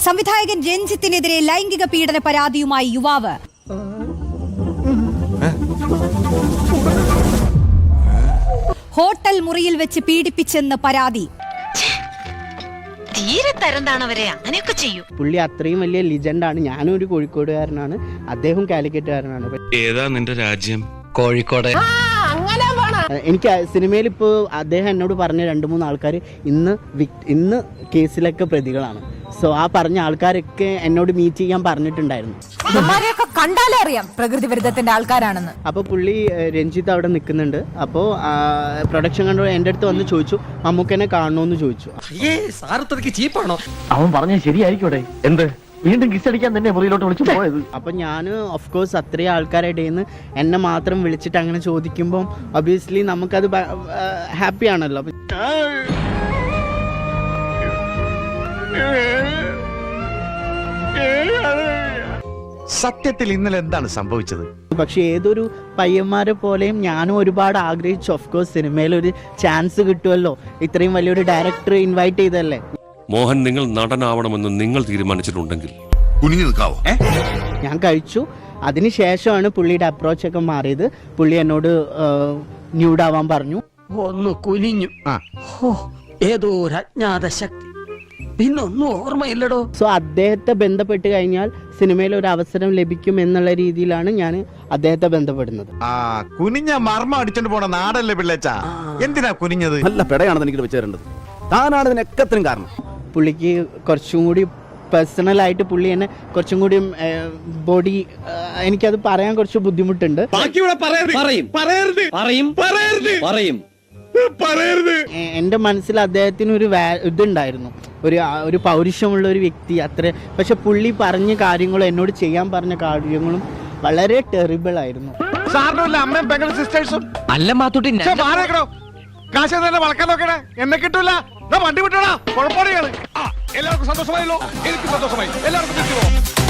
സംവിധായകൻ രഞ്ജിത്തിനെതിരെ ലൈംഗിക പീഡന പരാതിയുമായി യുവാവ്. ഹോട്ടൽ മുറിയിൽ വെച്ച് പീഡിപ്പിച്ചെന്ന് പരാതി. തീരെ തരംതാണവരെ അങ്ങനെയൊക്കെ ചെയ്യും. പുള്ളി അത്രയും വലിയ ലിജൻഡാണ്. ഞാനും ഒരു കോഴിക്കോടുകാരനാണ്, അദ്ദേഹം കാലിക്കറ്റുകാരനാണ്. ഏതാ നിന്റെ രാജ്യം? കോഴിക്കോട്. എനിക്ക് സിനിമയിൽ ഇപ്പോൾ അദ്ദേഹം എന്നോട് പറഞ്ഞ 2-3 ആൾക്കാർ ഇന്ന് കേസിലൊക്കെ പ്രതികളാണ്. സോ ആ പറഞ്ഞ ആൾക്കാരൊക്കെ എന്നോട് മീറ്റ് ചെയ്യാൻ പറഞ്ഞിട്ടുണ്ടായിരുന്നു. കണ്ടാലേ അറിയാം പ്രകൃതി വിരുദ്ധത്തിന്റെ ആൾക്കാരാണെന്ന്. അപ്പോൾ പുള്ളി രഞ്ജിത്ത് അവിടെ നിൽക്കുന്നുണ്ട്. അപ്പോൾ പ്രൊഡക്ഷൻ കൺട്രോൾ എൻ്റെ അടുത്ത് വന്ന് ചോദിച്ചു, മമ്മൂക്കനെ കാണണമെന്ന് ചോദിച്ചു. അവൻ പറഞ്ഞത് ശരിയായിരിക്കോടെ? എന്ത് വീണ്ടും കിസടിക്കാൻ തന്നെ മുറിയിലോട്ട് വിളിച്ചു പോയത്? അപ്പൊ ഞാൻ ഓഫ് കോഴ്സ് അത്രയും ആൾക്കാരുടെ നിന്ന് എന്നെ മാത്രം വിളിച്ചിട്ട് അങ്ങനെ ചോദിക്കുമ്പോൾ ഒബിയസ്ലി നമുക്കത് ഹാപ്പി ആണല്ലോ. സത്യത്തിൽ ഇന്നലെ എന്താണ് സംഭവിച്ചത്? പക്ഷെ ഏതൊരു പയ്യന്മാരെ പോലെയും ഞാനും ഒരുപാട് ആഗ്രഹിച്ചു. ഓഫ് കോഴ്സ് സിനിമയിൽ ഒരു ചാൻസ് കിട്ടുമല്ലോ, ഇത്രയും വലിയൊരു ഡയറക്ടർ ഇൻവൈറ്റ് ചെയ്തല്ലേ. മോഹൻ, നിങ്ങൾ നടനാവണമെന്ന് നിങ്ങൾ തീരുമാനിച്ചിട്ടുണ്ടെങ്കിൽ ഞാൻ കഴിച്ചു. അതിനുശേഷമാണ് പുള്ളിയുടെ അപ്രോച്ച് ഒക്കെ മാറിയത്. പുള്ളി എന്നോട് ന്യൂഡാവാൻ പറഞ്ഞു. ഒന്ന് കുനിഞ്ഞു. ഏതോ ഒരു അജ്ഞാത ശക്തി, പിന്നൊന്നും ഓർമ്മയില്ലടോ. സോ അദ്ദേഹത്തെ ബന്ധപ്പെട്ട് കഴിഞ്ഞാൽ സിനിമയിൽ ഒരു അവസരം ലഭിക്കും എന്നുള്ള രീതിയിലാണ് ഞാൻ അദ്ദേഹത്തെ ബന്ധപ്പെടുന്നത്. കുനിഞ്ഞ മർമ്മം അടിച്ചോണ്ട് പോണ നാടല്ലേ പിള്ളേച്ച, എന്തിനാ കുനിഞ്ഞത്? നല്ല പെടയാണെന്ന് എനിക്ക് വെച്ച് തരേണ്ടത്. താനാണ് ഇതിനൊക്കത്തിനും കാരണം. പുള്ളിക്ക് കുറച്ചും കൂടി പേഴ്സണലായിട്ട് പുള്ളി എന്നെ കുറച്ചും കൂടി ബോഡി, എനിക്കത് പറയാൻ കുറച്ച് ബുദ്ധിമുട്ടുണ്ട്. എന്റെ മനസ്സിൽ അദ്ദേഹത്തിന് ഒരു ഇതുണ്ടായിരുന്നു, ഒരു പൗരുഷമുള്ള ഒരു വ്യക്തി അത്ര. പക്ഷെ പുള്ളി പറഞ്ഞ കാര്യങ്ങളും എന്നോട് ചെയ്യാൻ പറഞ്ഞ കാര്യങ്ങളും വളരെ ടെറിബിൾ ആയിരുന്നു. അല്ല മാത്തൂട്ടി, കാശ് തന്നെ വളക്കാൻ നോക്കണേ, എന്നെ കിട്ടൂല. വണ്ടി വിട്ടോടാ, കുഴപ്പമില്ല. എല്ലാവർക്കും സന്തോഷമായല്ലോ? എനിക്ക് സന്തോഷമായി. എല്ലാവർക്കും